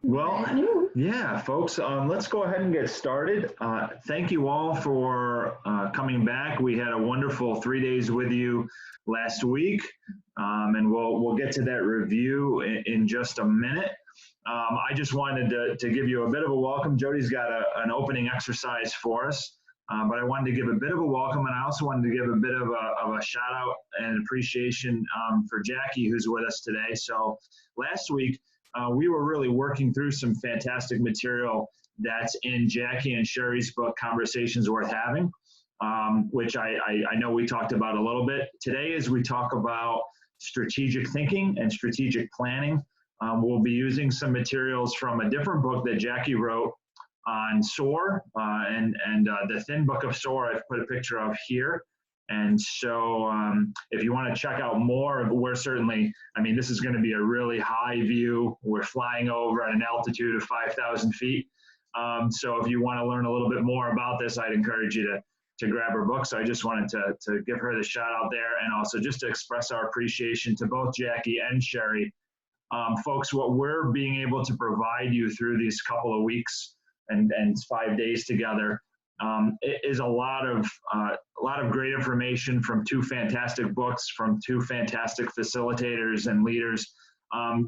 Well, yeah, folks, let's go ahead and get started. Thank you all for coming back. We had a wonderful 3 days with you last week, and we'll get to that review in just a minute. I just wanted to give you a bit of a welcome. Jody's got an opening exercise for us, but I wanted to give a bit of a welcome, and I also wanted to give a bit of a shout out and appreciation for Jackie, who's with us today. So last week, we were really working through some fantastic material that's in Jackie and Sherry's book, Conversations Worth Having, which I know we talked about a little bit. Today, as we talk about strategic thinking and strategic planning, we'll be using some materials from a different book that Jackie wrote on SOAR, and the thin book of SOAR I've put a picture of here. And so if you want to check out more, we're certainly, I mean, this is going to be a really high view. We're flying over at an altitude of 5,000 feet. So if you want to learn a little bit more about this, I'd encourage you to grab her book. So I just wanted to give her the shout out there, and also just to express our appreciation to both Jackie and Sherry. Folks, what we're being able to provide you through these couple of weeks and 5 days together is a lot of great information from two fantastic books, from two fantastic facilitators and leaders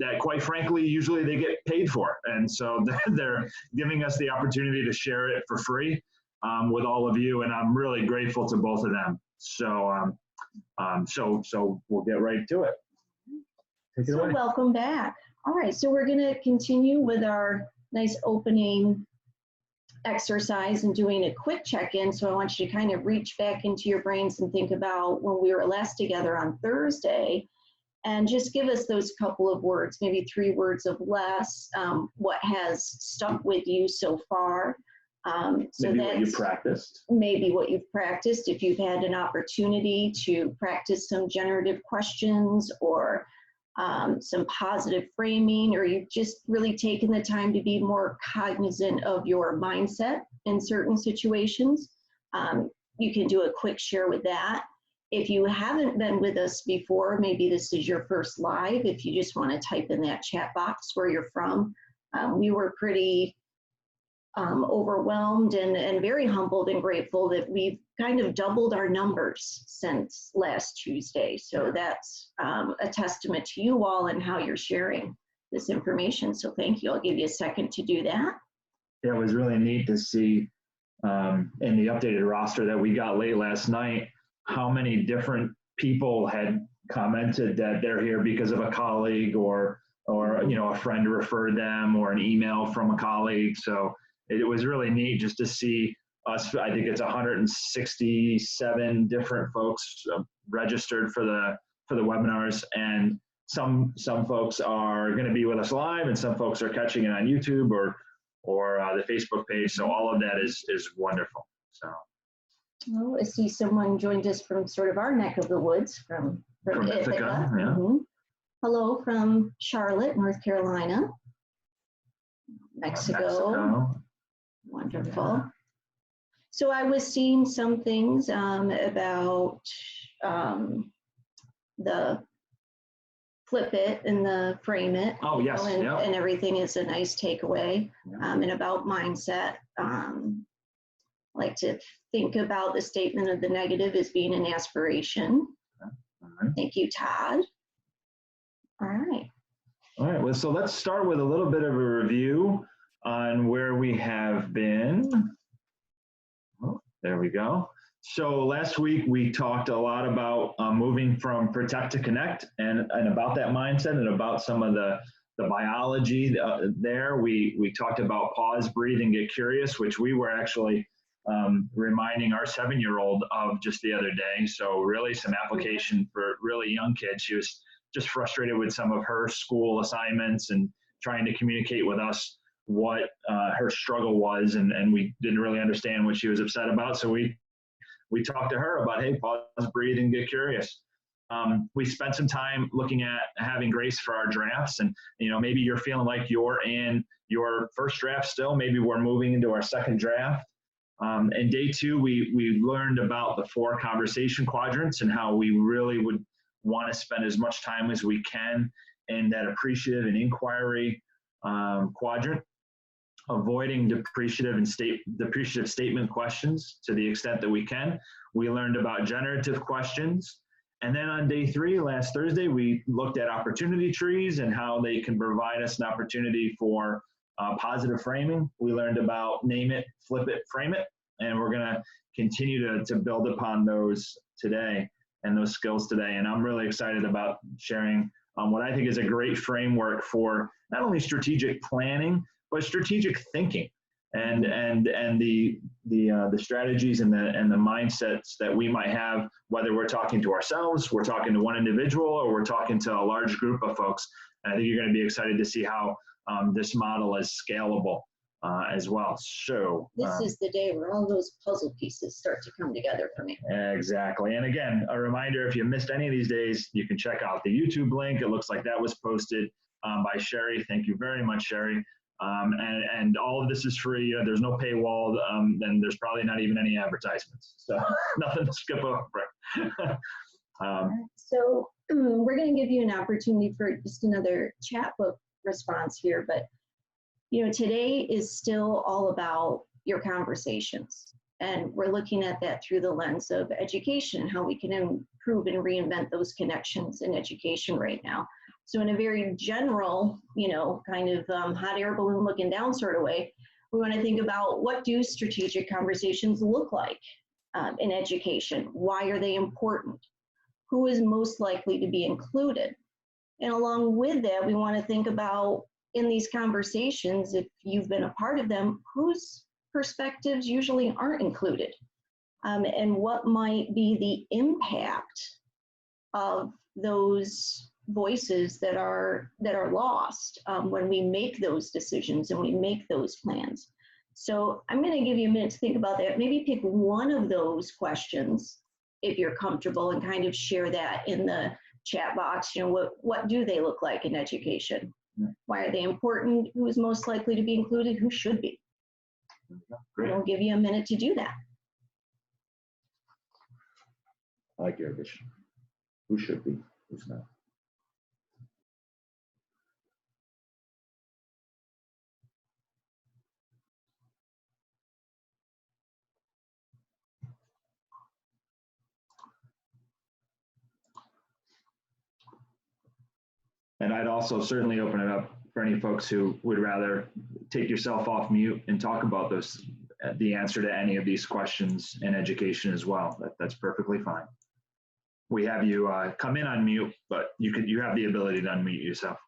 that, quite frankly, usually they get paid for. And so they're giving us the opportunity to share it for free with all of you, and I'm really grateful to both of them. So so we'll get right to it. Take it away. Welcome back. All right, so we're going to continue with our nice opening exercise and doing a quick check-in. So I want you to kind of reach back into your brains and think about when we were last together on Thursday, and just give us those couple of words, maybe 3 words of less, what has stuck with you so far. So maybe what you practiced. Maybe what you've practiced, if you've had an opportunity to practice some generative questions or some positive framing, or you've just really taken the time to be more cognizant of your mindset in certain situations. You can do a quick share with that. If you haven't been with us before, maybe this is your first live, if you just want to type in that chat box where you're from. We were pretty overwhelmed and very humbled and grateful that we've kind of doubled our numbers since last Tuesday. So that's a testament to you all and how you're sharing this information. So thank you. I'll give you a second to do that. Yeah, it was really neat to see in the updated roster that we got late last night, how many different people had commented that they're here because of a colleague or you know, a friend referred them, or an email from a colleague. So it was really neat just to see us. I think it's 167 different folks registered for the webinars, and some folks are going to be with us live, and some folks are catching it on YouTube or the Facebook page. So all of that is wonderful. So. Well, I see someone joined us from sort of our neck of the woods from Ithaca. Yeah. Mm-hmm. Hello from Charlotte, North Carolina. Mexico. Wonderful. Yeah. So I was seeing some things about the flip it and the frame it. Oh, yes. And everything is a nice takeaway. And about mindset. I like to think about the statement of the negative as being an aspiration. Thank you, Todd. All right. All right. Well, so let's start with a little bit of a review on where we have been. Oh, there we go. So last week we talked a lot about moving from protect to connect, and about that mindset, and about some of the biology there. We talked about pause, breathe, and get curious, which we were actually reminding our 7-year-old of just the other day. So really some application for really young kids. She was just frustrated with some of her school assignments and trying to communicate with us what her struggle was, and we didn't really understand what she was upset about. So we talked to her about, hey, pause, breathe, and get curious. We spent some time looking at having grace for our drafts, and you know, maybe you're feeling like you're in your first draft still. Maybe we're moving into our second draft. And day 2, we learned about the 4 conversation quadrants and how we really would want to spend as much time as we can in that appreciative and inquiry, quadrant, avoiding depreciative statement questions to the extent that we can. We learned about generative questions. And then on day 3, last Thursday, we looked at opportunity trees and how they can provide us an opportunity for positive framing. We learned about name it, flip it, frame it. And we're going to continue to build upon those today and those skills today. And I'm really excited about sharing what I think is a great framework for not only strategic planning, but strategic thinking and the strategies and the mindsets that we might have, whether we're talking to ourselves, we're talking to one individual, or we're talking to a large group of folks. And I think you're going to be excited to see how this model is scalable as well. So this is the day where all those puzzle pieces start to come together for me. Exactly. And again, a reminder, if you missed any of these days, you can check out the YouTube link. It looks like that was posted by Sherry. Thank you very much, Sherry. And all of this is free. There's no paywall, and there's probably not even any advertisements. So nothing to skip over. So we're going to give you an opportunity for just another chat book response here, but today is still all about your conversations, and we're looking at that through the lens of education and how we can improve and reinvent those connections in education right now. So in a very general, kind of hot air balloon looking down sort of way, we want to think about, what do strategic conversations look like in education? Why are they important? Who is most likely to be included? And along with that, we want to think about, in these conversations, if you've been a part of them, whose perspectives usually aren't included, and what might be the impact of those voices that are lost when we make those decisions and we make those plans. So I'm going to give you a minute to think about that. Maybe pick one of those questions if you're comfortable, and kind of share that in the chat box. What do they look like in education? Why are they important? Who is most likely to be included? Who should be? Great. We'll give you a minute to do that. I like your addition. Who should be? Who's not? And I'd also certainly open it up for any folks who would rather take yourself off mute and talk about the answer to any of these questions in education as well. That's perfectly fine. We have you come in on mute, but you have the ability to unmute yourself.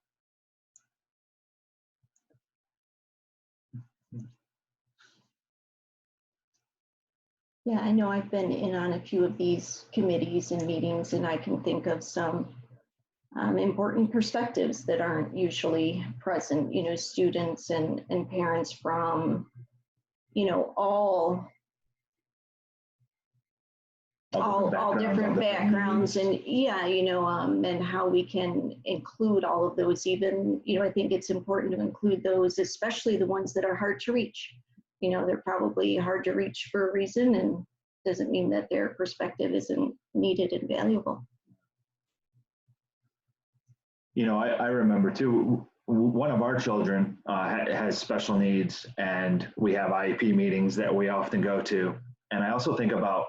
Yeah, I know I've been in on a few of these committees and meetings, and I can think of some important perspectives that aren't usually present. Students and parents from, all different backgrounds, and and how we can include all of those. Even, I think it's important to include those, especially the ones that are hard to reach. They're probably hard to reach for a reason, and doesn't mean that their perspective isn't needed and valuable. I remember too, one of our children has special needs, and we have IEP meetings that we often go to. And I also think about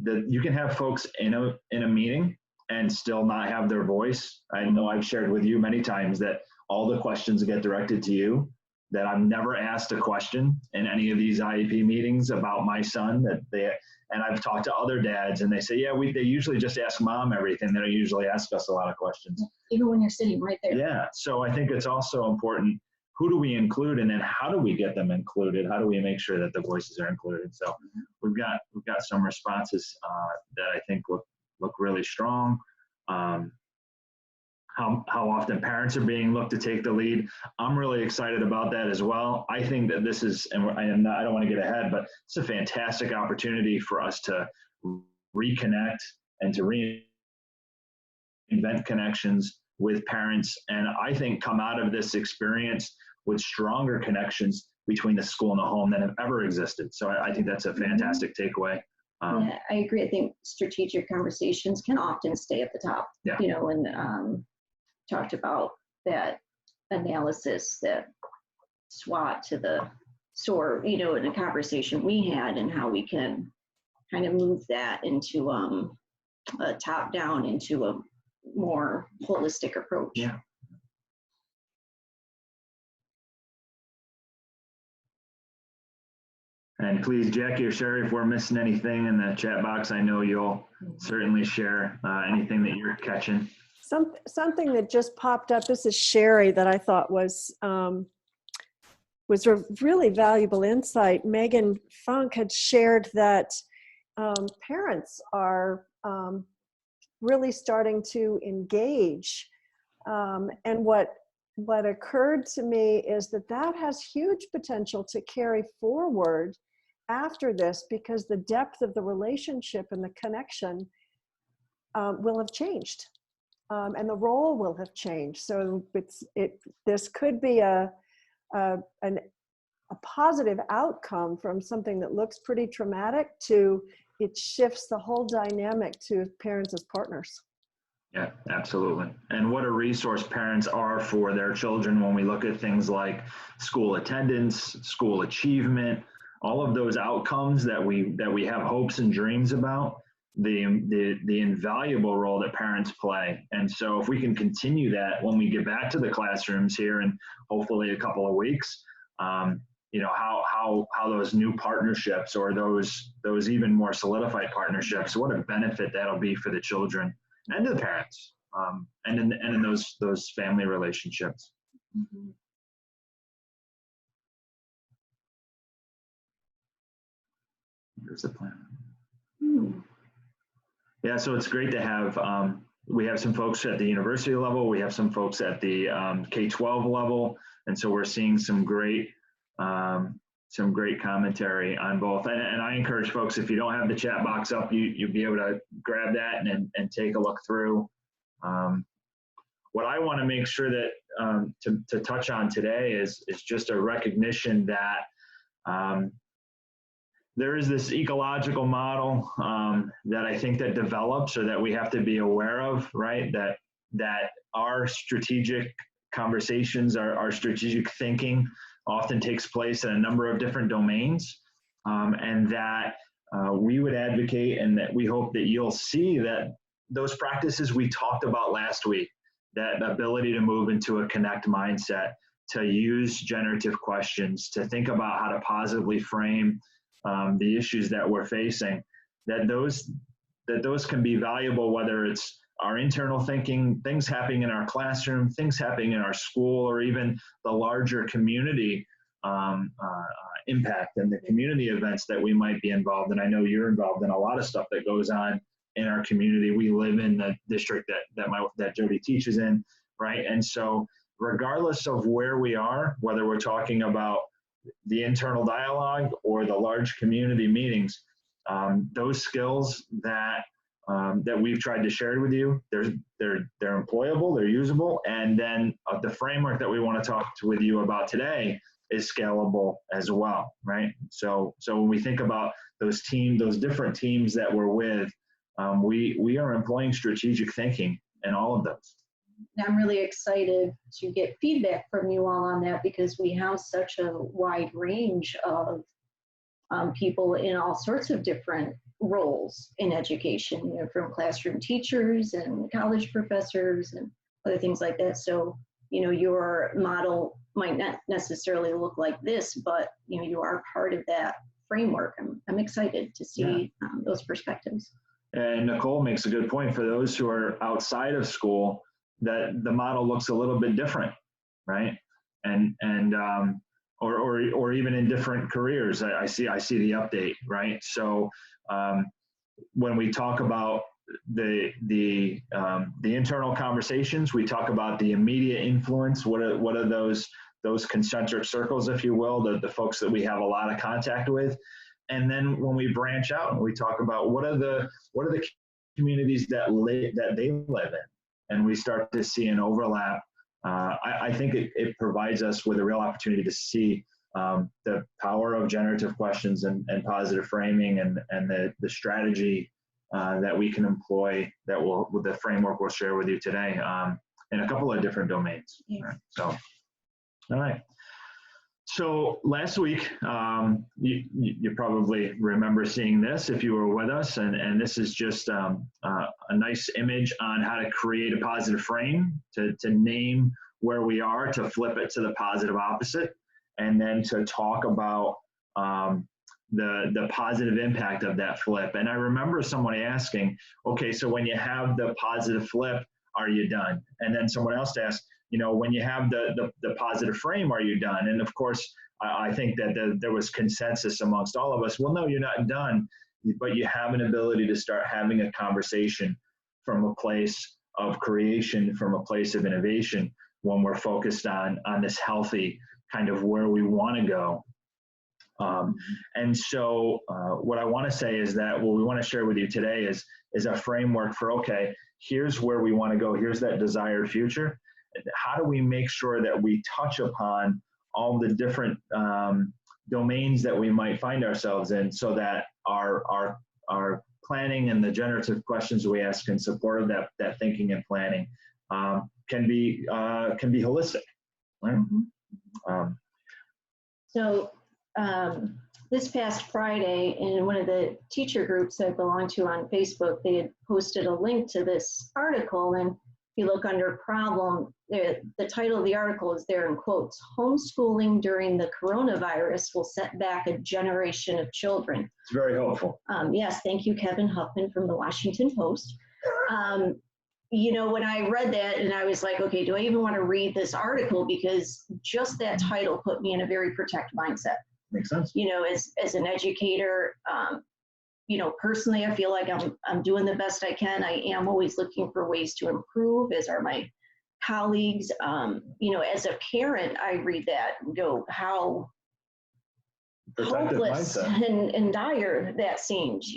that you can have folks in a meeting and still not have their voice. I know I've shared with you many times that all the questions get directed to you, that I've never asked a question in any of these IEP meetings about my son, and I've talked to other dads, and they say, yeah, they usually just ask mom everything. They don't usually ask us a lot of questions. Even when you're sitting right there. Yeah, so I think it's also important, who do we include, and then how do we get them included? How do we make sure that the voices are included? So we've got some responses that I think look really strong. How often parents are being looked to take the lead. I'm really excited about that as well. I think that this is, and I don't want to get ahead, but it's a fantastic opportunity for us to reconnect and to reinvent connections with parents. And I think come out of this experience with stronger connections between the school and the home than have ever existed. So I think that's a fantastic takeaway. Yeah, I agree. I think strategic conversations can often stay at the top, yeah. And talked about that analysis that SWOT to the SOAR, in a conversation we had, and how we can kind of move that into a top down into a more holistic approach. Yeah. And please, Jackie or Sherry, if we're missing anything in the chat box, I know you'll certainly share anything that you're catching. Something that just popped up, this is Sherry, that I thought was a really valuable insight. Megan Funk had shared that parents are really starting to engage. And what occurred to me is that has huge potential to carry forward after this, because the depth of the relationship and the connection will have changed, and the role will have changed. So this could be a positive outcome from something that looks pretty traumatic to it shifts the whole dynamic to parents as partners. Yeah, absolutely. And what a resource parents are for their children when we look at things like school attendance, school achievement, all of those outcomes that we have hopes and dreams about, the invaluable role that parents play. And so if we can continue that when we get back to the classrooms here in hopefully a couple of weeks, how those new partnerships, or those even more solidified partnerships, what a benefit that'll be for the children and to the parents, and in those family relationships. Mm-hmm. Here's the plan. Yeah, so it's great to have, we have some folks at the university level, we have some folks at the K-12 level, and so we're seeing some great commentary on both. And I encourage folks, if you don't have the chat box up, you'll be able to grab that and take a look through. What I want to make sure that to touch on today is just a recognition that there is this ecological model that I think that develops, or that we have to be aware of, right? That our strategic conversations, our strategic thinking often takes place in a number of different domains, and that we would advocate, and that we hope that you'll see that those practices we talked about last week, that ability to move into a connect mindset, to use generative questions, to think about how to positively frame the issues that we're facing, that those can be valuable, whether it's our internal thinking, things happening in our classroom, things happening in our school, or even the larger community impact and the community events that we might be involved in. I know you're involved in a lot of stuff that goes on in our community. We live in the district that Jody teaches in, right? And so regardless of where we are, whether we're talking about the internal dialogue or the large community meetings, those skills that we've tried to share with you, they're employable, they're usable, and then the framework that we want to talk with you about today is scalable as well, right? So when we think about those different teams that we're with, we are employing strategic thinking in all of those. I'm really excited to get feedback from you all on that, because we have such a wide range of people in all sorts of different roles in education, from classroom teachers and college professors and other things like that. So, your model might not necessarily look like this, but, you are part of that framework. I'm excited to see those perspectives. And Nicole makes a good point for those who are outside of school, that the model looks a little bit different, right? Or even in different careers. I see the update, right? So when we talk about the internal conversations, we talk about the immediate influence. What are those concentric circles, if you will, the folks that we have a lot of contact with. And then when we branch out and we talk about what are the communities that they live in, and we start to see an overlap, I think it provides us with a real opportunity to see the power of generative questions and positive framing and the strategy that we can employ with the framework we'll share with you today in a couple of different domains. Yeah. Right? So All right. So last week, you probably remember seeing this if you were with us, and this is just a nice image on how to create a positive frame, to name where we are, to flip it to the positive opposite, and then to talk about the positive impact of that flip. And I remember someone asking, okay, so when you have the positive flip, are you done? And then someone else asked, when you have the positive frame, are you done? And of course, I think that there was consensus amongst all of us. Well, no, you're not done, but you have an ability to start having a conversation from a place of creation, from a place of innovation, when we're focused on this healthy kind of where we want to go. And so what I want to say is that what we want to share with you today is a framework for, okay, here's where we want to go. Here's that desired future. How do we make sure that we touch upon all the different domains that we might find ourselves in, so that our planning and the generative questions we ask in support of that thinking and planning can be holistic, right? So this past Friday, in one of the teacher groups I belong to on Facebook, they had posted a link to this article, and if you look under problem, the title of the article is there in quotes: "Homeschooling during the coronavirus will set back a generation of children." It's very helpful. Yes, thank you, Kevin Huffman from the Washington Post. When I read that, and I was like, okay, do I even want to read this article? Because just that title put me in a very protective mindset. Makes sense. As an educator, personally, I feel like I'm doing the best I can. I am always looking for ways to improve, as are my colleagues. As a parent, I read that and go, how hopeless and dire that seems,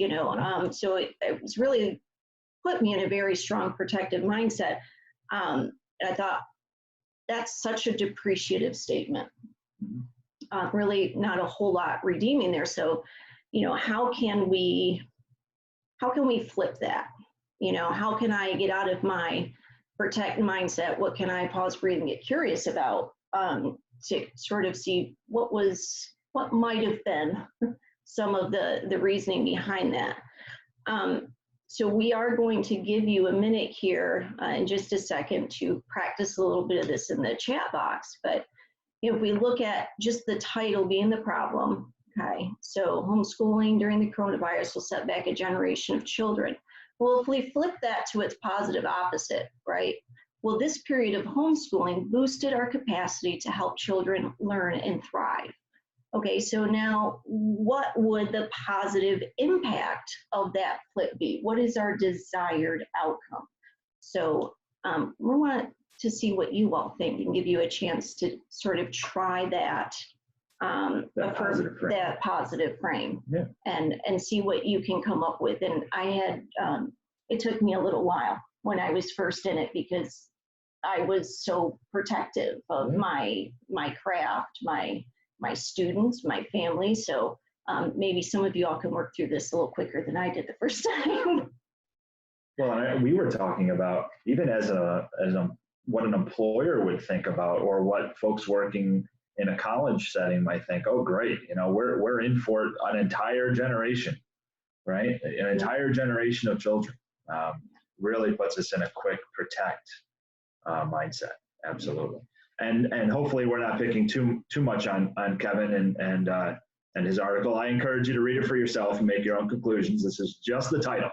so it was really put me in a very strong protective mindset. And I thought, that's such a depreciative statement. Really not a whole lot redeeming there. So, how can we flip that? How can I get out of my protect mindset? What can I pause, breathe, and get curious about, to sort of see what might have been some of the reasoning behind that. So we are going to give you a minute here in just a second to practice a little bit of this in the chat box. But if we look at just the title being the problem, okay, so homeschooling during the coronavirus will set back a generation of children. Well, if we flip that to its positive opposite, right? Well, this period of homeschooling boosted our capacity to help children learn and thrive. Okay, so now what would the positive impact of that flip be? What is our desired outcome? So we want to see what you all think and give you a chance to sort of try that positive frame, yeah, and see what you can come up with. And I had, it took me a little while when I was first in it, because I was so protective of my craft, my students, my family. So maybe some of you all can work through this a little quicker than I did the first time. Well, we were talking about, even as what an employer would think about, or what folks working in a college setting might think, oh, great, we're in for an entire generation, right? An entire generation of children. Really puts us in a quick protect mindset. Absolutely. And hopefully we're not picking too much on Kevin and his article. I encourage you to read it for yourself and make your own conclusions. This is just the title.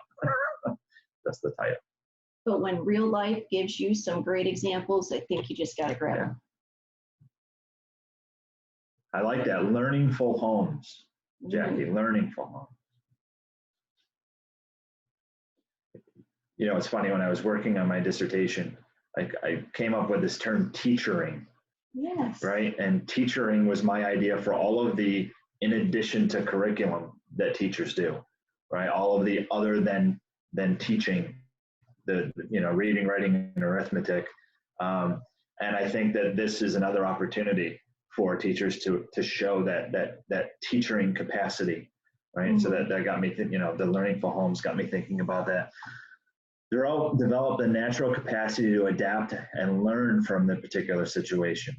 That's the title. But when real life gives you some great examples, I think you just got to grab them. I like that. Learningful homes, Jackie. Learningful homes. It's funny, when I was working on my dissertation, I came up with this term, teachering. Yes. Right? And teachering was my idea for all of the in addition to curriculum that teachers do, right? All of the other than teaching, the reading, writing, and arithmetic. And I think that this is another opportunity for teachers to show that teaching capacity, right? Mm-hmm. So that got me thinking, the Learningful Homes got me thinking about that. They're all developed a natural capacity to adapt and learn from the particular situation.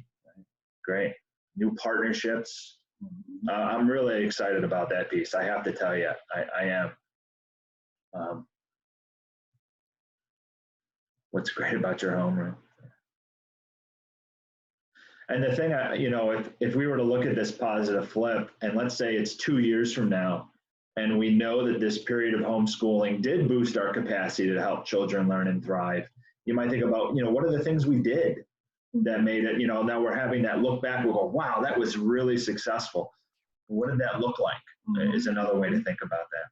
Great. New partnerships. I'm really excited about that piece. I have to tell you, I am. What's great about your homeroom? And the thing, if we were to look at this positive flip, and let's say it's 2 years from now, and we know that this period of homeschooling did boost our capacity to help children learn and thrive, you might think about, what are the things we did that made it, now we're having that look back, we'll go, wow, that was really successful. What did that look like? Is another way to think about that.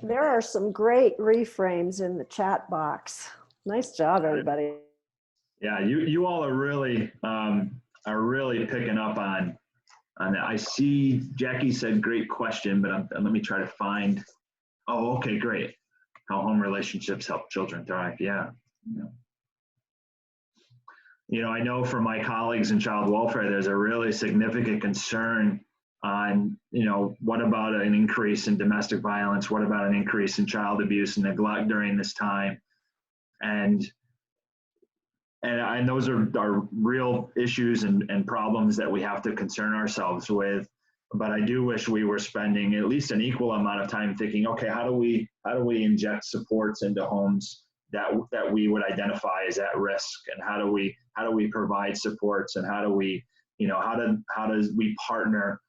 There are some great reframes in the chat box. Nice job, everybody. Yeah, you all are really picking up on that. I see Jackie said great question, but let me try to find. Oh, okay, great. How home relationships help children thrive. Yeah. I know from my colleagues in child welfare, there's a really significant concern on, what about an increase in domestic violence? What about an increase in child abuse and neglect during this time? And those are real issues and problems that we have to concern ourselves with. But I do wish we were spending at least an equal amount of time thinking, okay, how do we inject supports into homes that we would identify as at risk, and how do we provide supports, and how do we, how does we partner,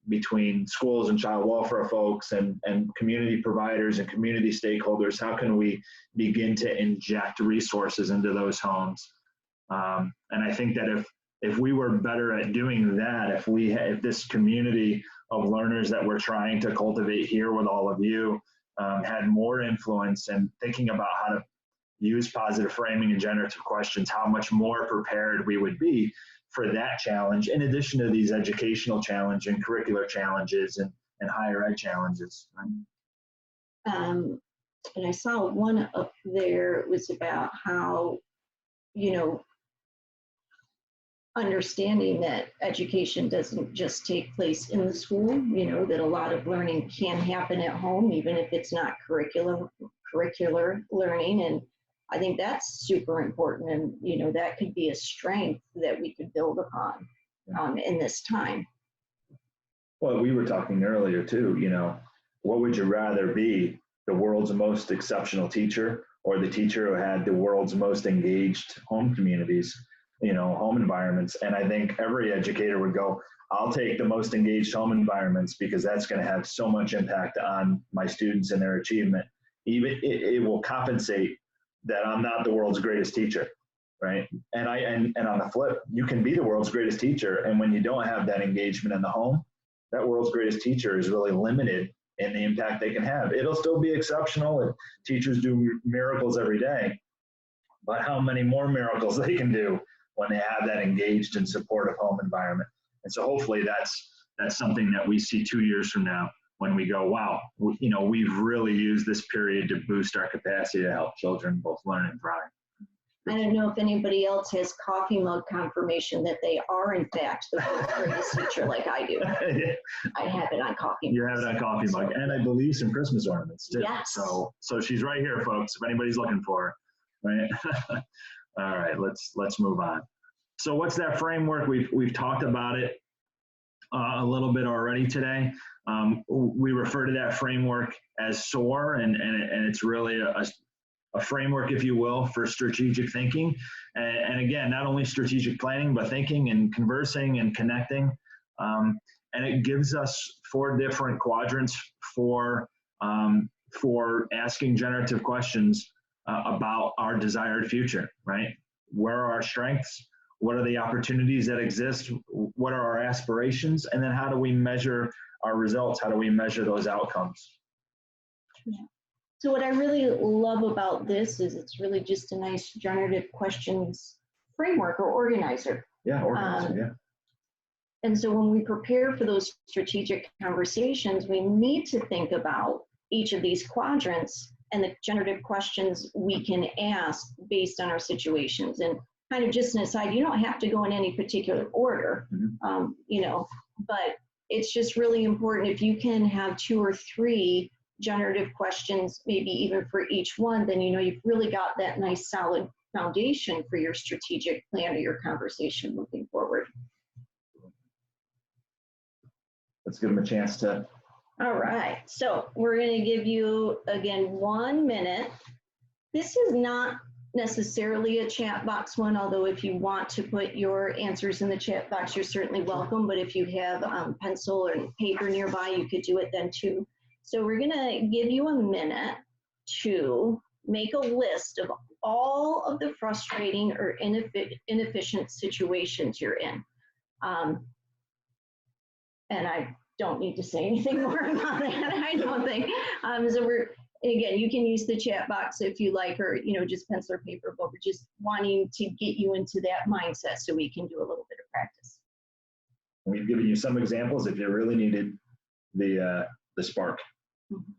between schools and child welfare folks and community providers and community stakeholders? How can we begin to inject resources into those homes? And I think that if we were better at doing that, if this community of learners that we're trying to cultivate here with all of you had more influence and thinking about how to use positive framing and generative questions, how much more prepared we would be for that challenge, in addition to these educational challenges and curricular challenges and higher ed challenges. And I saw one up there was about how, understanding that education doesn't just take place in the school, that a lot of learning can happen at home, even if it's not curricular learning. And I think that's super important. And, that could be a strength that we could build upon in this time. Well, we were talking earlier too, what would you rather be, the world's most exceptional teacher, or the teacher who had the world's most engaged home communities, home environments? And I think every educator would go, I'll take the most engaged home environments, because that's going to have so much impact on my students and their achievement. Even it will compensate that I'm not the world's greatest teacher, right? And on the flip, you can be the world's greatest teacher, and when you don't have that engagement in the home, that world's greatest teacher is really limited in the impact they can have. It'll still be exceptional, and teachers do miracles every day, but how many more miracles they can do when they have that engaged and supportive home environment. And so hopefully that's something that we see 2 years from now, when we go, wow, we've really used this period to boost our capacity to help children both learn and thrive. I don't know if anybody else has coffee mug confirmation that they are, in fact, the world's greatest teacher, like I do. I have it on coffee mug. You have it on coffee mug, and I believe some Christmas ornaments too. Yes. So she's right here, folks, if anybody's looking for her, right? All right, let's move on. So what's that framework? We've talked about it a little bit already today. We refer to that framework as SOAR, and it's really a framework, if you will, for strategic thinking. And again, not only strategic planning, but thinking and conversing and connecting. And it gives us 4 different quadrants for asking generative questions about our desired future, right? Where are our strengths? What are the opportunities that exist? What are our aspirations? And then how do we measure our results? How do we measure those outcomes? Yeah. So what I really love about this is it's really just a nice generative questions framework or organizer. Yeah, organizer, yeah. And so when we prepare for those strategic conversations, we need to think about each of these quadrants and the generative questions we can ask based on our situations. And kind of just an aside, you don't have to go in any particular order, but it's just really important if you can have 2 or 3 generative questions, maybe even for each one, then you know you've really got that nice solid foundation for your strategic plan or your conversation moving forward. Let's give them a chance to. All right, so we're going to give you, again, 1 minute. This is not necessarily a chat box one, although if you want to put your answers in the chat box, you're certainly welcome. But if you have pencil or paper nearby, you could do it then too. So we're going to give you a minute to make a list of all of the frustrating or inefficient situations you're in. And I don't need to say anything more about that, I don't think. So we're, again, you can use the chat box if you like, or, you know, just pencil or paper, but we're just wanting to get you into that mindset so we can do a little bit of practice. We've given you some examples if you really needed the spark. Mm-hmm.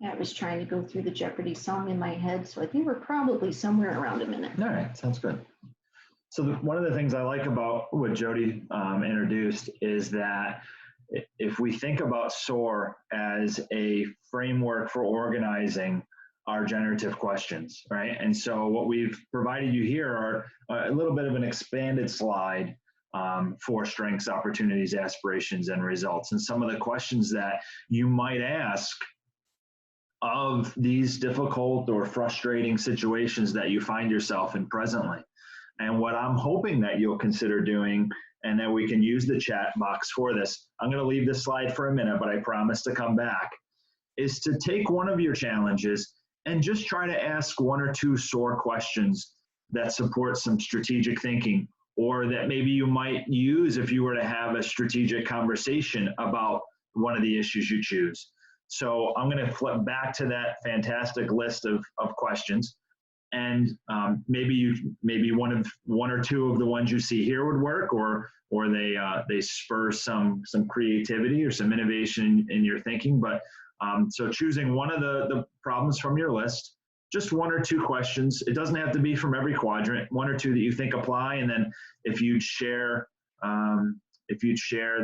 I was trying to go through the Jeopardy song in my head, so I think we're probably somewhere around a minute. All right, sounds good. So one of the things I like about what Jody introduced is that if we think about SOAR as a framework for organizing our generative questions, right? And so what we've provided you here are a little bit of an expanded slide for strengths, opportunities, aspirations, and results. And some of the questions that you might ask of these difficult or frustrating situations that you find yourself in presently. And what I'm hoping that you'll consider doing, and that we can use the chat box for this, I'm going to leave this slide for a minute, but I promise to come back, is to take one of your challenges and just try to ask 1 or 2 SOAR questions that support some strategic thinking, or that maybe you might use if you were to have a strategic conversation about one of the issues you choose. So I'm going to flip back to that fantastic list of questions, and maybe one or two of the ones you see here would work, or they spur some creativity or some innovation in your thinking. But so choosing one of the problems from your list, just 1 or 2 questions. It doesn't have to be from every quadrant. 1 or 2 that you think apply, and then if you'd share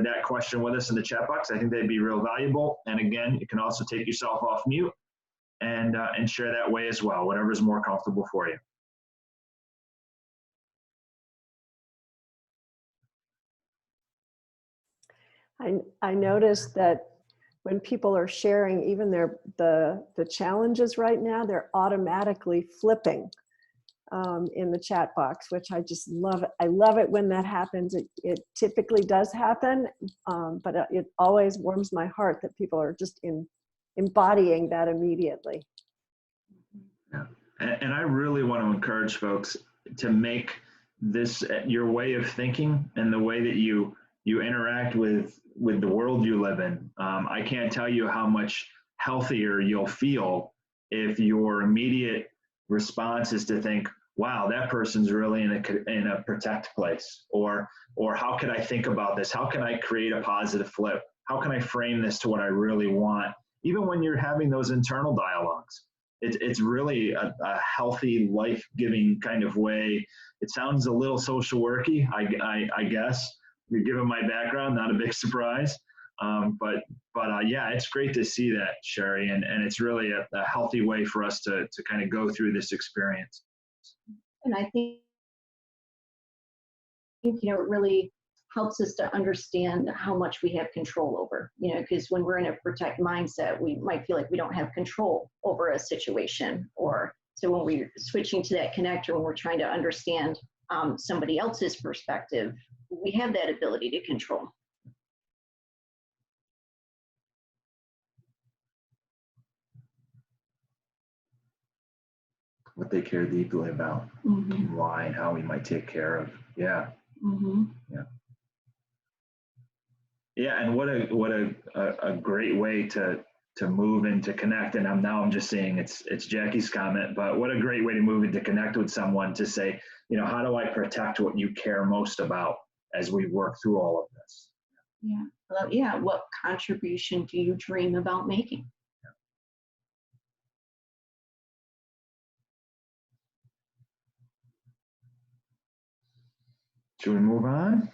that question with us in the chat box, I think they'd be real valuable. And again, you can also take yourself off mute and share that way as well, whatever's more comfortable for you. I noticed that when people are sharing even the challenges right now, they're automatically flipping in the chat box, which I just love it. I love it when that happens. It typically does happen, but it always warms my heart that people are just embodying that immediately. Yeah. And I really want to encourage folks to make this your way of thinking and the way that you interact with the world you live in. I can't tell you how much healthier you'll feel if your immediate response is to think, wow, that person's really in a protect place, or how can I think about this? How can I create a positive flip? How can I frame this to what I really want? Even when you're having those internal dialogues, it's really a healthy, life-giving kind of way. It sounds a little social worky, I guess. Given my background, not a big surprise. But yeah, it's great to see that, Sherry, and it's really a healthy way for us to kind of go through this experience. And I think, it really helps us to understand how much we have control over, because when we're in a protect mindset, we might feel like we don't have control over a situation. Or so when we're switching to that connector, when we're trying to understand somebody else's perspective, we have that ability to control. What they care deeply about, and why, and how we might take care of. Yeah. Yeah, and what a great way to move and to connect. And I'm just saying it's Jackie's comment, but what a great way to move and to connect with someone to say, how do I protect what you care most about as we work through all of this? Yeah. Well, yeah. What contribution do you dream about making? Should we move on?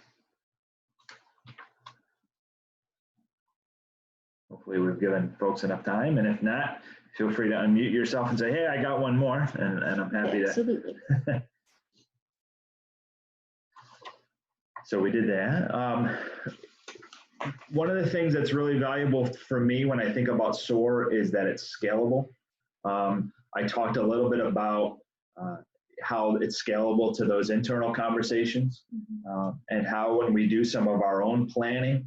Hopefully we've given folks enough time, and if not, feel free to unmute yourself and say, hey, I got one more, and I'm happy Absolutely. to. So we did that. One of the things that's really valuable for me when I think about SOAR is that it's scalable. I talked a little bit about how it's scalable to those internal conversations, and how when we do some of our own planning,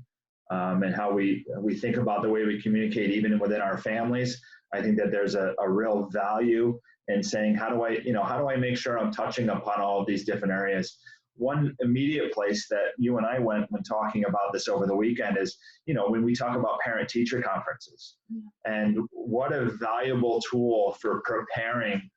and how we think about the way we communicate even within our families, I think that there's a real value in saying, how do I make sure I'm touching upon all of these different areas? One immediate place that you and I went when talking about this over the weekend is, when we talk about parent-teacher conferences, and what a valuable tool for preparing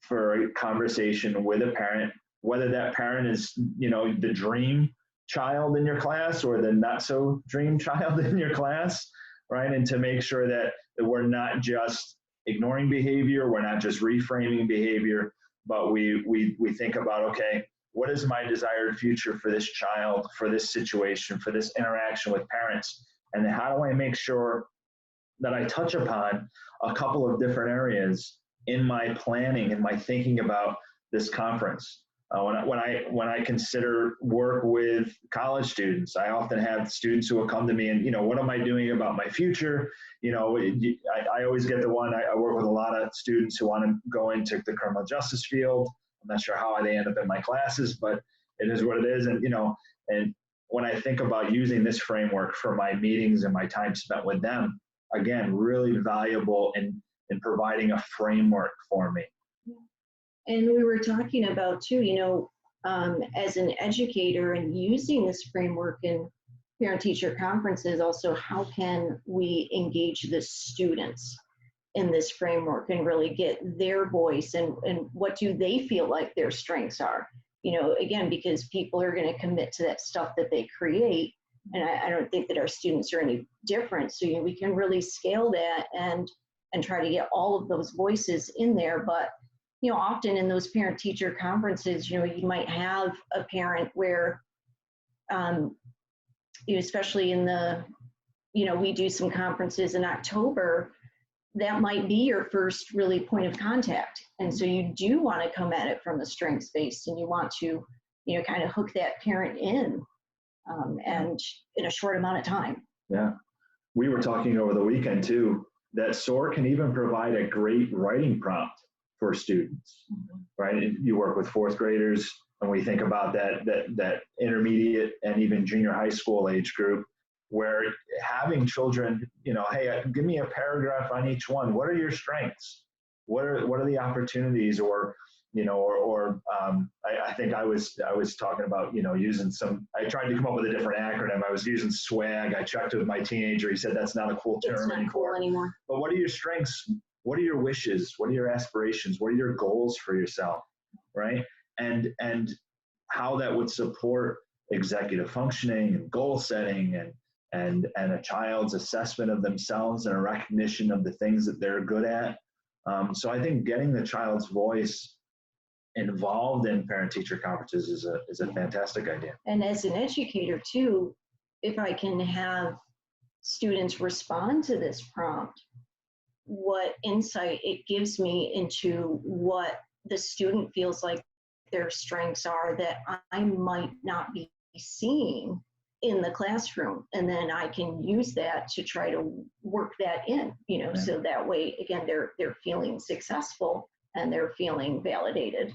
for a conversation with a parent, whether that parent is, the dream child in your class or the not so dream child in your class, right? And to make sure that we're not just ignoring behavior, we're not just reframing behavior, but we think about, okay, what is my desired future for this child, for this situation, for this interaction with parents? And then how do I make sure that I touch upon a couple of different areas in my planning and my thinking about this conference? When I consider work with college students, I often have students who will come to me and, what am I doing about my future? I always get the one, I work with a lot of students who want to go into the criminal justice field. I'm not sure how they end up in my classes, but it is what it is. And, and when I think about using this framework for my meetings and my time spent with them, again, really valuable in providing a framework for me. And we were talking about too, as an educator and using this framework in parent-teacher conferences, also how can we engage the students in this framework and really get their voice and what do they feel like their strengths are? Again, because people are going to commit to that stuff that they create. And I don't think that our students are any different. So we can really scale that and try to get all of those voices in there. But often in those parent-teacher conferences, you might have a parent where, especially in the, we do some conferences in October, that might be your first really point of contact. And so you do want to come at it from a strengths-based, and you want to, kind of hook that parent in, and in a short amount of time. Yeah. We were talking over the weekend too, that SOAR can even provide a great writing prompt for students, right? You work with fourth graders, and we think about that intermediate and even junior high school age group, where having children, hey, give me a paragraph on each one. What are your strengths? What are the opportunities? Or I think I was talking about, using I tried to come up with a different acronym. I was using SWAG. I checked with my teenager. He said, that's not a cool term It's not cool anymore. But what are your strengths? What are your wishes? What are your aspirations? What are your goals for yourself, right? And how that would support executive functioning and goal setting and a child's assessment of themselves and a recognition of the things that they're good at. So I think getting the child's voice involved in parent-teacher conferences is a fantastic idea. And as an educator too, if I can have students respond to this prompt, what insight it gives me into what the student feels like their strengths are that I might not be seeing in the classroom. And then I can use that to try to work that in, so that way, again, they're feeling successful and they're feeling validated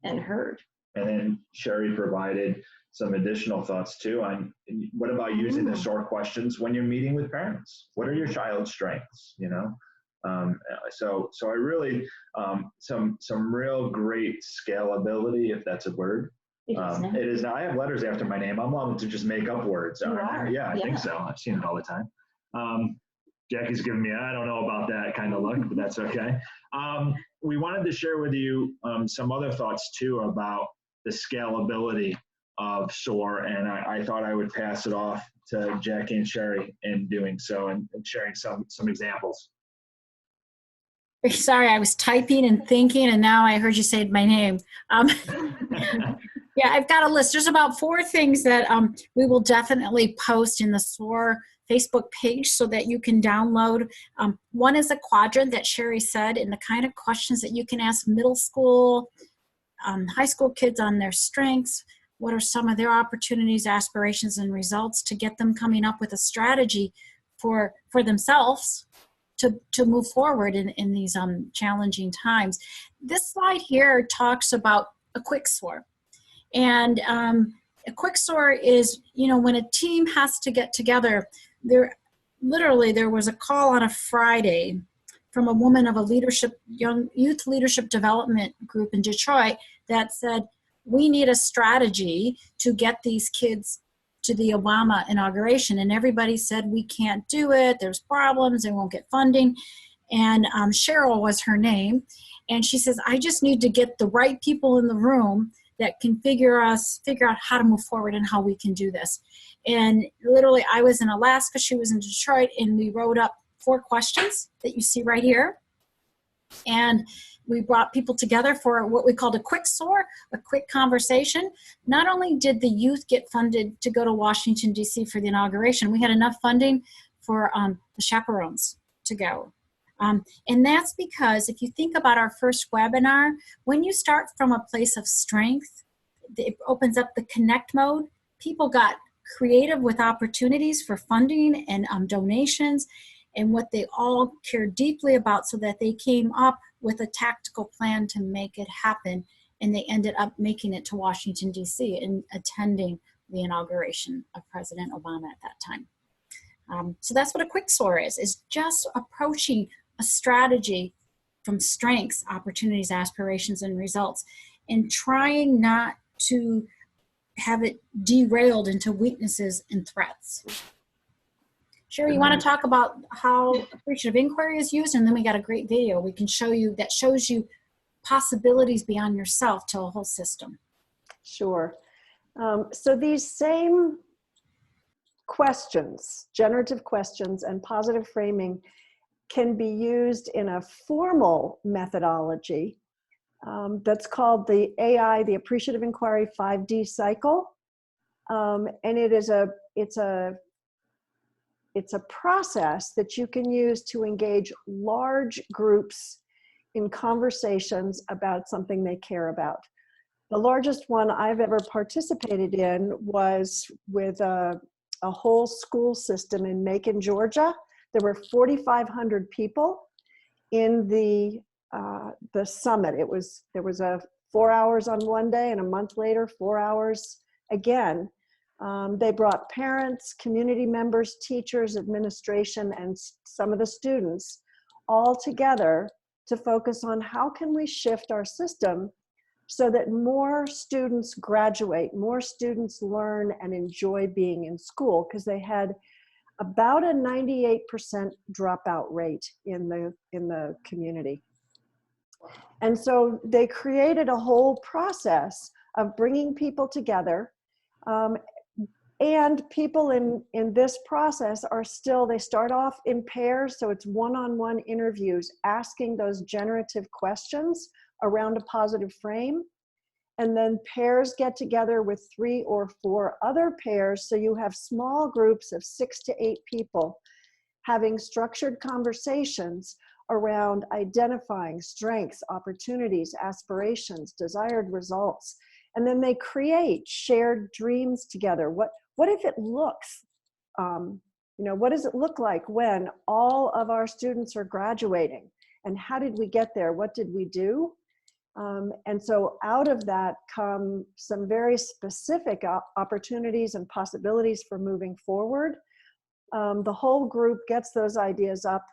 and heard. And then Sherry provided some additional thoughts too on what about using the SOAR questions when you're meeting with parents? What are your child's strengths? You know, so I really some real great scalability, if that's a word. It is now. I have letters after my name. I'm allowed to just make up words. Yeah, I think so. I've seen it all the time. Jackie's giving me, I don't know about that kind of look, but that's okay. We wanted to share with you some other thoughts too about the scalability of SOAR, and I thought I would pass it off to Jackie and Sherry in doing so and sharing some examples. Sorry, I was typing and thinking, and now I heard you say my name. Yeah, I've got a list. There's about 4 things that we will definitely post in the SOAR Facebook page so that you can download. One is a quadrant that Sherry said, and the kind of questions that you can ask middle school, high school kids on their strengths. What are some of their opportunities, aspirations, and results to get them coming up with a strategy for themselves to move forward in these challenging times. This slide here talks about a quick SOAR. And a quick SOAR is, when a team has to get together, there was a call on a Friday from a woman of a young youth leadership development group in Detroit that said, we need a strategy to get these kids to the Obama inauguration. And everybody said, we can't do it. There's problems. They won't get funding. And Cheryl was her name. And she says, I just need to get the right people in the room that can figure out how to move forward and how we can do this. And literally, I was in Alaska, she was in Detroit, and we wrote up 4 questions that you see right here. And we brought people together for what we called a quick SOAR, a quick conversation. Not only did the youth get funded to go to Washington, D.C. for the inauguration, we had enough funding for the chaperones to go. And that's because if you think about our first webinar, when you start from a place of strength, it opens up the connect mode. People got creative with opportunities for funding and donations and what they all care deeply about so that they came up with a tactical plan to make it happen. And they ended up making it to Washington, D.C. and attending the inauguration of President Obama at that time. So that's what a quick SOAR is just approaching a strategy from strengths, opportunities, aspirations, and results, and trying not to have it derailed into weaknesses and threats. Sherry, you want to talk about how appreciative inquiry is used? And then we got a great video we can show you that shows you possibilities beyond yourself to a whole system. Sure. So these same questions, generative questions and positive framing, can be used in a formal methodology that's called the AI, the Appreciative Inquiry 5D cycle. And it's a process that you can use to engage large groups in conversations about something they care about. The largest one I've ever participated in was with a whole school system in Macon, Georgia. There were 4,500 people in the summit. There was 4 hours on one day, and a month later, 4 hours again. They brought parents, community members, teachers, administration, and some of the students all together to focus on how can we shift our system so that more students graduate, more students learn and enjoy being in school, because they had about a 98% dropout rate in the community. And so they created a whole process of bringing people together. And people in this process they start off in pairs, so it's one-on-one interviews, asking those generative questions around a positive frame. And then pairs get together with 3 or 4 other pairs, so you have small groups of 6 to 8 people having structured conversations around identifying strengths, opportunities, aspirations, desired results. And then they create shared dreams together. What if it looks, what does it look like when all of our students are graduating? And how did we get there? What did we do? And so out of that come some very specific opportunities and possibilities for moving forward. The whole group gets those ideas up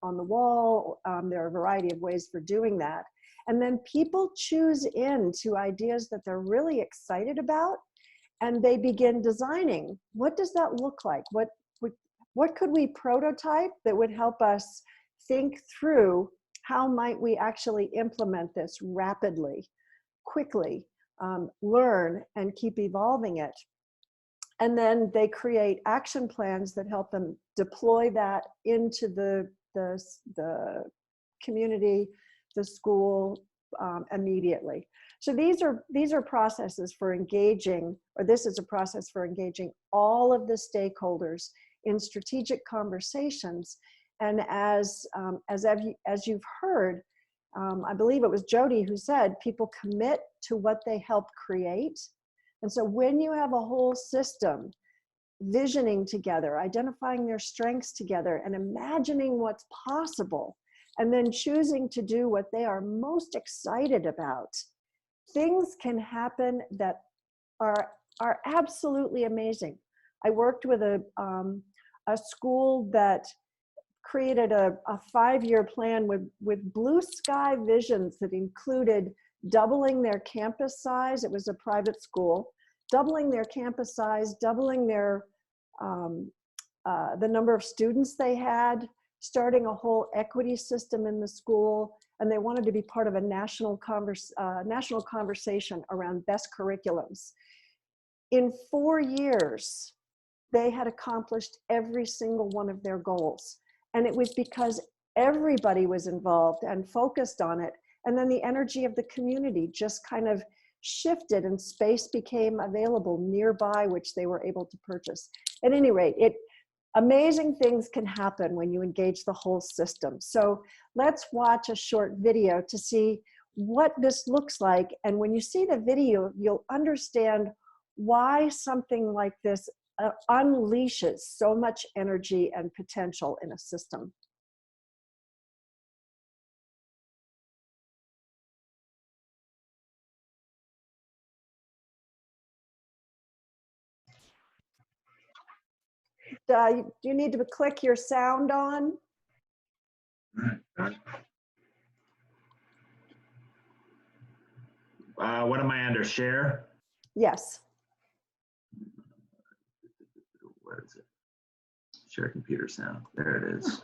on the wall. There are a variety of ways for doing that. And then people choose into ideas that they're really excited about, and they begin designing. What does that look like? What could we prototype that would help us think through how might we actually implement this rapidly, quickly, learn and keep evolving it. And then they create action plans that help them deploy that into the community, the school, immediately. So these are processes for engaging, or this is a process for engaging all of the stakeholders in strategic conversations. And as you've heard, I believe it was Jody who said, people commit to what they help create. And so when you have a whole system visioning together, identifying their strengths together, and imagining what's possible, and then choosing to do what they are most excited about, things can happen that are absolutely amazing. I worked with a school that created a 5-year plan with blue sky visions that included doubling their campus size. It was a private school, doubling their campus size, doubling their the number of students they had, starting a whole equity system in the school, and they wanted to be part of a national conversation around best curriculums. In 4 years, they had accomplished every single one of their goals. And it was because everybody was involved and focused on it. And then the energy of the community just kind of shifted, and space became available nearby, which they were able to purchase. At any rate, amazing things can happen when you engage the whole system. So let's watch a short video to see what this looks like. And when you see the video, you'll understand why something like this unleashes so much energy and potential in a system. Do you need to click your sound on? What am I under? Share? Yes. Where is it? Share computer sound. There it is.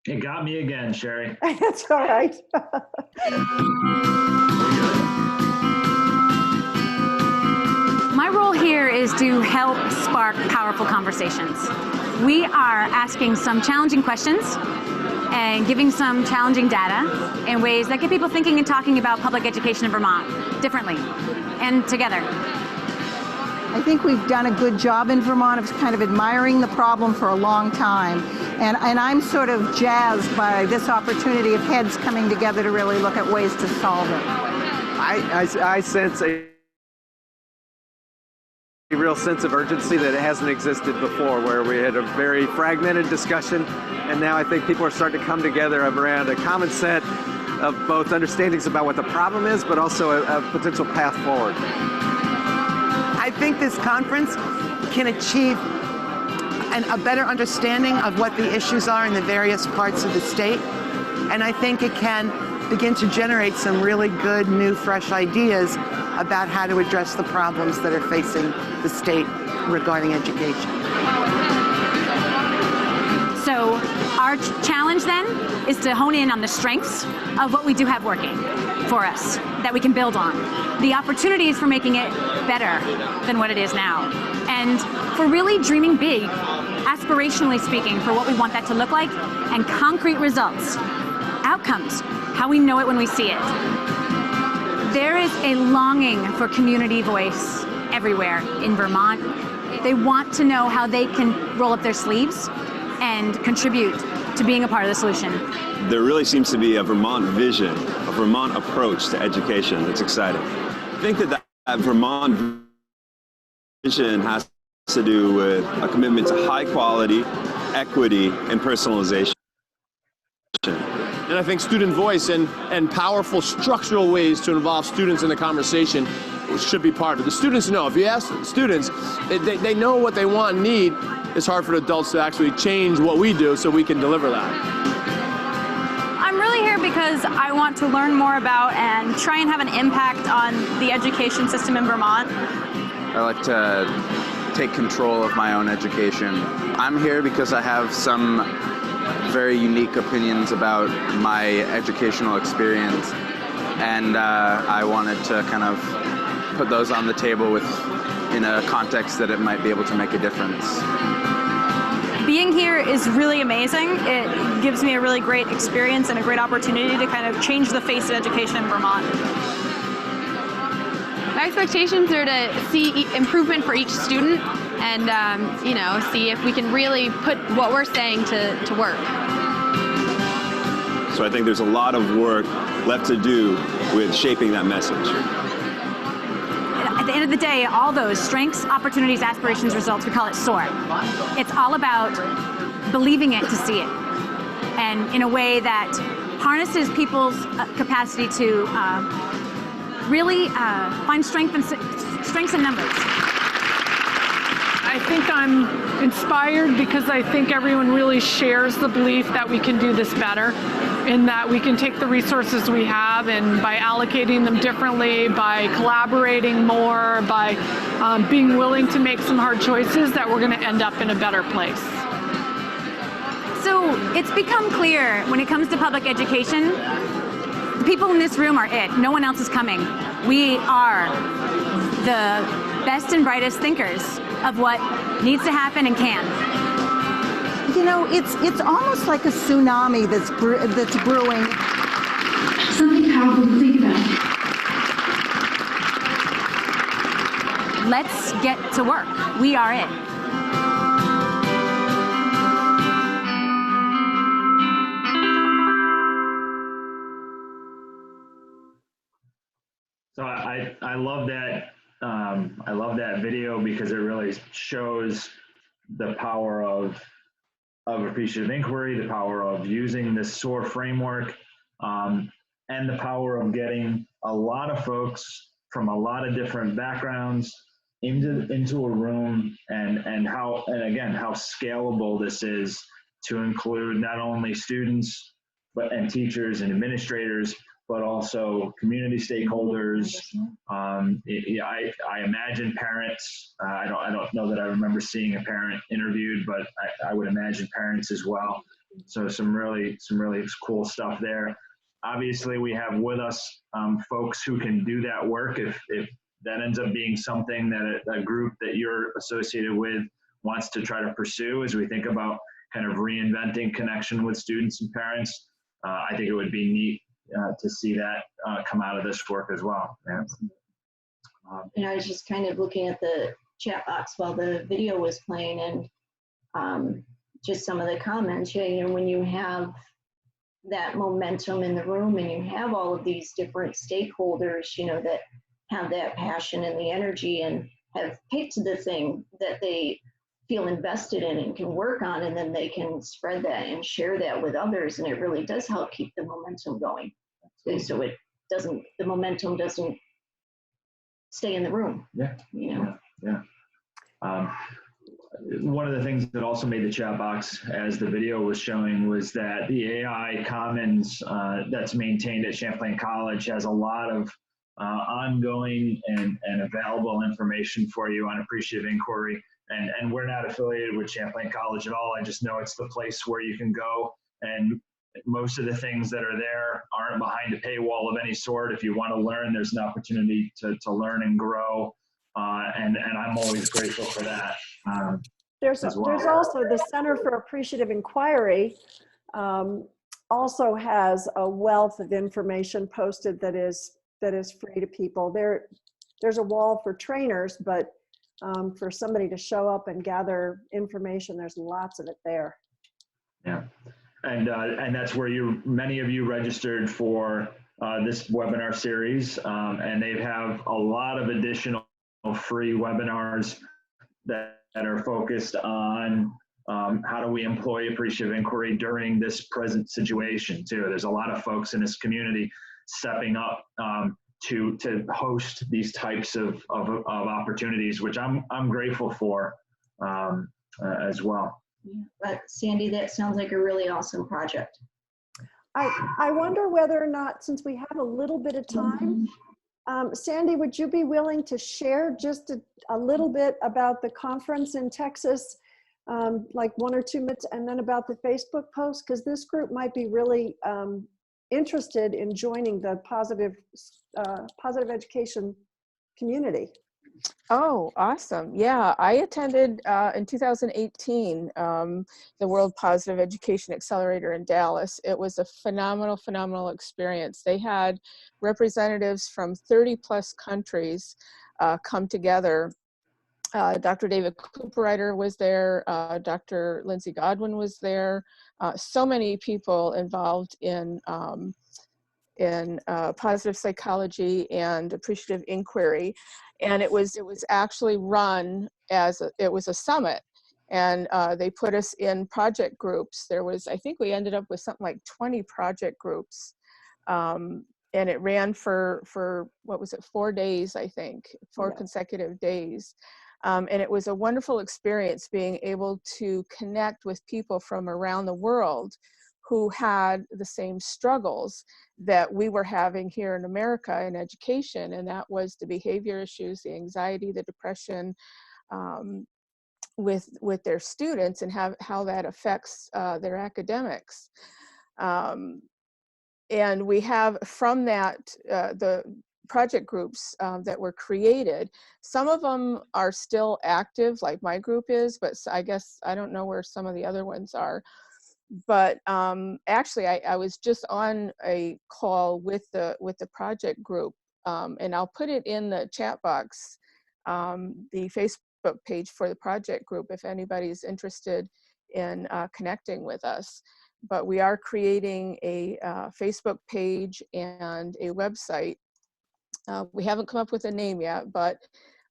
It got me again, Sherry. That's all right. My role here is to help spark powerful conversations. We are asking some challenging questions and giving some challenging data in ways that get people thinking and talking about public education in Vermont differently and together. I think we've done a good job in Vermont of kind of admiring the problem for a long time. And I'm sort of jazzed by this opportunity of heads coming together to really look at ways to solve it. I sense a real sense of urgency that hasn't existed before, where we had a very fragmented discussion, and now I think people are starting to come together around a common set of both understandings about what the problem is, but also a potential path forward. I think this conference can achieve a better understanding of what the issues are in the various parts of the state, and I think it can begin to generate some really good, new, fresh ideas about how to address the problems that are facing the state regarding education. So our challenge then is to hone in on the strengths of what we do have working for us that we can build on. The opportunities for making it better than what it is now. And for really dreaming big, aspirationally speaking, for what we want that to look like, and concrete results, outcomes, how we know it when we see it. There is a longing for community voice everywhere in Vermont. They want to know how they can roll up their sleeves and contribute to being a part of the solution. There really seems to be a Vermont vision, a Vermont approach to education that's exciting. I think that Vermont vision has to do with a commitment to high quality, equity, and personalization. And I think student voice and powerful structural ways to involve students in the conversation should be part of it. The students know. If you ask students, they know what they want and need. It's hard for adults to actually change what we do so we can deliver that. I'm really here because I want to learn more about and try and have an impact on the education system in Vermont. I like to take control of my own education. I'm here because I have some very unique opinions about my educational experience, and I wanted to kind of put those on the table in a context that it might be able to make a difference. Being here is really amazing. It gives me a really great experience and a great opportunity to kind of change the face of education in Vermont. My expectations are to see improvement for each student and see if we can really put what we're saying to work. So I think there's a lot of work left to do with shaping that message. At the end of the day, all those strengths, opportunities, aspirations, results, we call it SOAR. It's all about believing it to see it, and in a way that harnesses people's capacity to really find strengths in numbers. I think I'm inspired because I think everyone really shares the belief that we can do this better, and that we can take the resources we have, and by allocating them differently, by collaborating more, by being willing to make some hard choices, that we're going to end up in a better place. So it's become clear when it comes to public education, the people in this room are it. No one else is coming. We are the best and brightest thinkers of what needs to happen and can. You know, it's almost like a tsunami that's brewing. Something powerful to think about. Let's get to work. We are it. So I love that. I love that video because it really shows the power of appreciative inquiry, the power of using this SOAR framework, and the power of getting a lot of folks from a lot of different backgrounds into a room, and again how scalable this is to include not only students and teachers and administrators, but also community stakeholders. I imagine parents. I don't know that I remember seeing a parent interviewed, but I would imagine parents as well. So some really cool stuff there. Obviously, we have with us folks who can do that work if that ends up being something that a group that you're associated with wants to try to pursue as we think about kind of reinventing connection with students and parents. I think it would be neat to see that come out of this work as well. And I was just kind of looking at the chat box while the video was playing, and just some of the comments. When you have that momentum in the room and you have all of these different stakeholders, that have that passion and the energy and have picked the thing that they feel invested in and can work on, and then they can spread that and share that with others, and it really does help keep the momentum going. So the momentum doesn't stay in the room. Yeah. One of the things that also made the chat box, as the video was showing, was that the AI Commons that's maintained at Champlain College has a lot of ongoing and available information for you on appreciative inquiry. And we're not affiliated with Champlain College at all. I just know it's the place where you can go, and most of the things that are there aren't behind a paywall of any sort. If you want to learn, there's an opportunity to learn and grow, and I'm always grateful for that. There's also the Center for Appreciative Inquiry also has a wealth of information posted that is free to people. There's a wall for trainers, but for somebody to show up and gather information, there's lots of it there. Yeah, and that's where many of you registered for this webinar series, and they have a lot of additional free webinars that are focused on how do we employ appreciative inquiry during this present situation too. There's a lot of folks in this community stepping up to host these types of opportunities, which I'm grateful for as well. Yeah, but Sandy, that sounds like a really awesome project. I wonder whether or not, since we have a little bit of time, Sandy, would you be willing to share just a little bit about the conference in Texas, like 1 or 2 minutes, and then about the Facebook post? Because this group might be really interested in joining the positive education community. Oh, awesome. Yeah, I attended in 2018 the World Positive Education Accelerator in Dallas. It was a phenomenal experience. They had representatives from 30 plus countries come together. Dr. David Cooperrider was there, Dr. Lindsay Godwin was there, so many people involved in positive psychology and appreciative inquiry. And it was actually run as it was a summit, and they put us in project groups. There was, I think we ended up with something like 20 project groups, and it ran for what was it, 4 days, I think, 4 consecutive days. And it was a wonderful experience being able to connect with people from around the world who had the same struggles that we were having here in America in education, and that was the behavior issues, the anxiety, the depression with their students, and how that affects their academics. And we have from that the project groups that were created. Some of them are still active, like my group is, but I guess I don't know where some of the other ones are. But actually, I was just on a call with the project group, and I'll put it in the chat box, the Facebook page for the project group, if anybody's interested in connecting with us. But we are creating a Facebook page and a website. We haven't come up with a name yet, but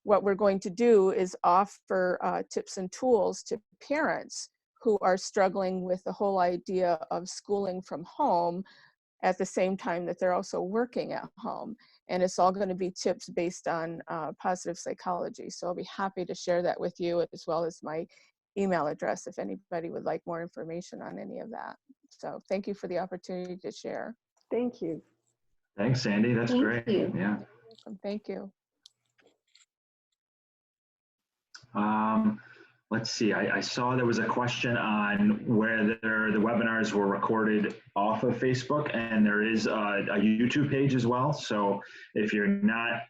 what we're going to do is offer tips and tools to parents who are struggling with the whole idea of schooling from home at the same time that they're also working at home. And it's all going to be tips based on positive psychology. So I'll be happy to share that with you, as well as my email address if anybody would like more information on any of that. So thank you for the opportunity to share. Thank you. Thanks, Sandy. That's great. You. Yeah. Thank you. Let's see, I saw there was a question on whether the webinars were recorded off of Facebook, and there is a YouTube page as well. So if you're not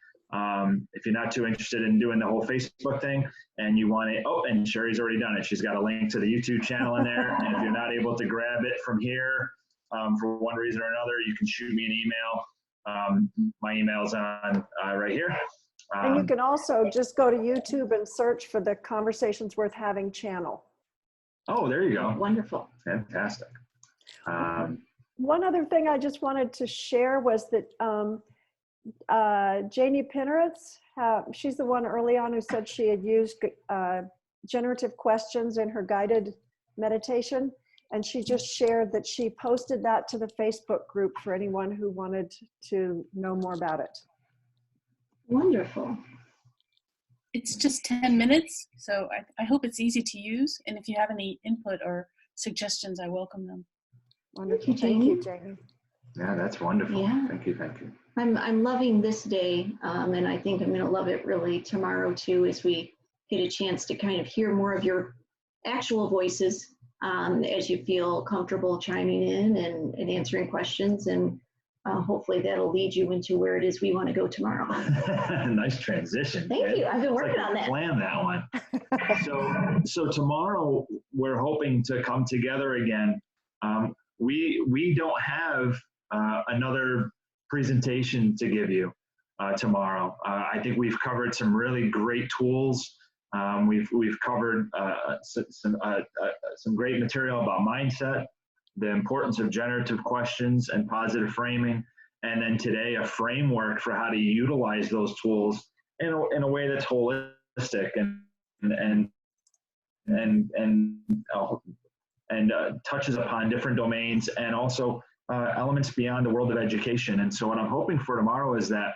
too interested in doing the whole Facebook thing and you want it, oh, and Sherry's already done it. She's got a link to the YouTube channel in there. And if you're not able to grab it from here for one reason or another, you can shoot me an email. My email's on right here. And you can also just go to YouTube and search for the Conversations Worth Having channel. Oh, there you go. Wonderful. Fantastic. One other thing I just wanted to share was that Janie Pinneritz, she's the one early on who said she had used generative questions in her guided meditation. And she just shared that she posted that to the Facebook group for anyone who wanted to know more about it. Wonderful. It's just 10 minutes, so I hope it's easy to use. And if you have any input or suggestions, I welcome them. Wonderful. Thank you, Jamie. Yeah, that's wonderful. Yeah. Thank you. Thank you. I'm loving this day, and I think I'm going to love it really tomorrow too, as we get a chance to kind of hear more of your actual voices as you feel comfortable chiming in and answering questions, and hopefully that'll lead you into where it is we want to go tomorrow. Nice transition. Thank you. I've been working on that. Plan that one. So tomorrow we're hoping to come together again. We don't have another presentation to give you tomorrow. I think we've covered some really great tools. We've covered some great material about mindset, the importance of generative questions and positive framing, and then today a framework for how to utilize those tools in a way that's holistic and touches upon different domains and also elements beyond the world of education. And so what I'm hoping for tomorrow is that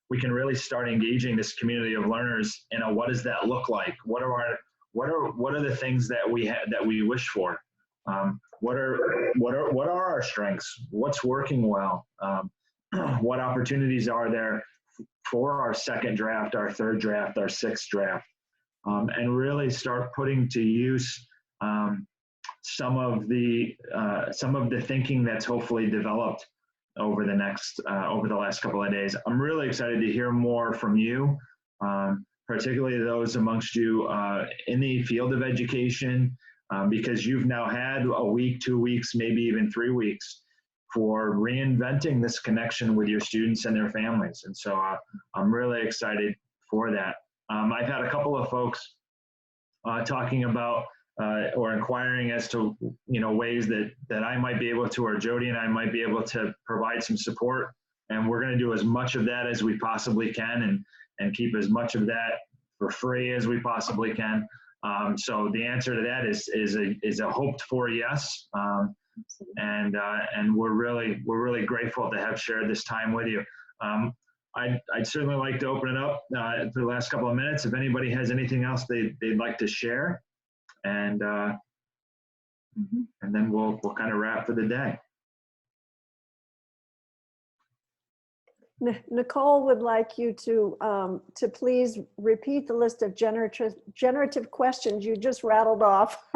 we can really start engaging this community of learners in what does that look like? What are the things that we wish for? What are our strengths? What's working well? What opportunities are there for our second draft, our third draft, our sixth draft? And really start putting to use some of the thinking that's hopefully developed over the last couple of days. I'm really excited to hear more from you, particularly those amongst you in the field of education, because you've now had a week, 2 weeks, maybe even 3 weeks for reinventing this connection with your students and their families. And so I'm really excited for that. I've had a couple of folks talking about or inquiring as to ways that I might be able to, or Jody and I might be able to provide some support. And we're going to do as much of that as we possibly can, and keep as much of that for free as we possibly can. So the answer to that is a hoped for yes. And we're really grateful to have shared this time with you. I'd certainly like to open it up for the last couple of minutes if anybody has anything else they'd like to share, and then we'll kind of wrap for the day. Nicole would like you to please repeat the list of generative questions you just rattled off.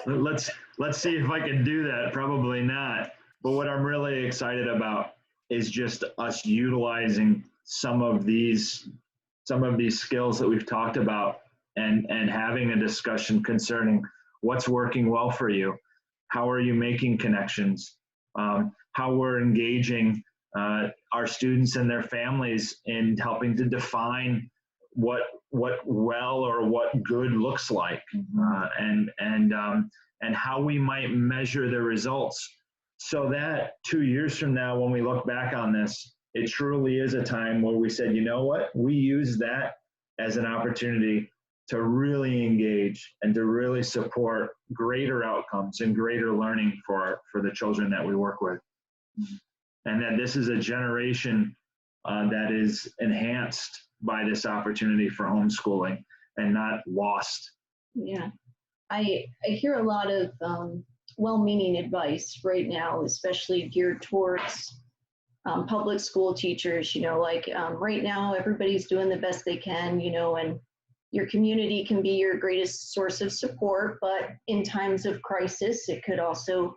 Let's see if I can do that. Probably not. But what I'm really excited about is just us utilizing some of these skills that we've talked about, and having a discussion concerning what's working well for you, how are you making connections, how we're engaging our students and their families in helping to define what well or what good looks like, and how we might measure the results, so that 2 years from now, when we look back on this, it truly is a time where we said, you know what, we use that as an opportunity to really engage and to really support greater outcomes and greater learning for the children that we work with. And that this is a generation that is enhanced by this opportunity for homeschooling and not lost. Yeah, I hear a lot of well-meaning advice right now, especially geared towards public school teachers, right now everybody's doing the best they can, and your community can be your greatest source of support, but in times of crisis, it could also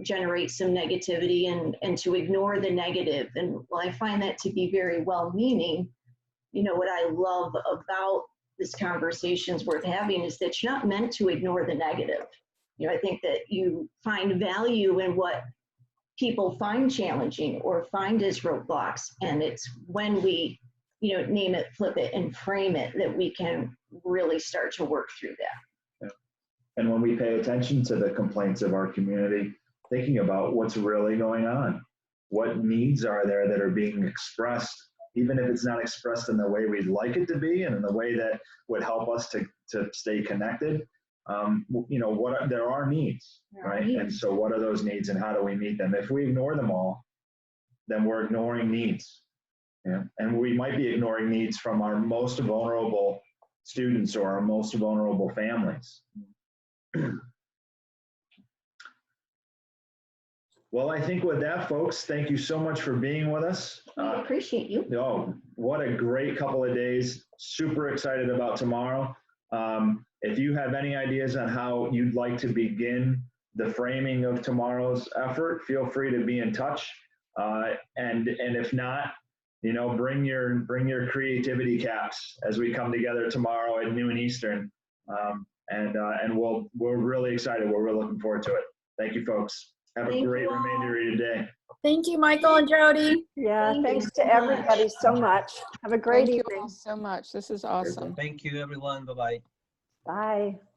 generate some negativity, and to ignore the negative. And while I find that to be very well-meaning, what I love about this conversation's worth having is that you're not meant to ignore the negative. I think that you find value in what people find challenging or find as roadblocks, and it's when we name it, flip it, and frame it that we can really start to work through that. Yeah. And when we pay attention to the complaints of our community, thinking about what's really going on, what needs are there that are being expressed, even if it's not expressed in the way we'd like it to be and in the way that would help us to stay connected, there are needs, right? And so what are those needs and how do we meet them? If we ignore them all, then we're ignoring needs. Yeah. And we might be ignoring needs from our most vulnerable students or our most vulnerable families. Well, I think with that, folks, thank you so much for being with us. I appreciate you. Oh, what a great couple of days. Super excited about tomorrow. If you have any ideas on how you'd like to begin the framing of tomorrow's effort, feel free to be in touch. And if not, bring your creativity caps as we come together tomorrow at noon Eastern. And we're really excited. We're really looking forward to it. Thank you, folks. Have a great remainder of your day. Thank you, Michael and Jody. Yeah, thanks to everybody so much. Have a great evening. Thank you all so much. This is awesome. Thank you, everyone. Bye-bye. Bye.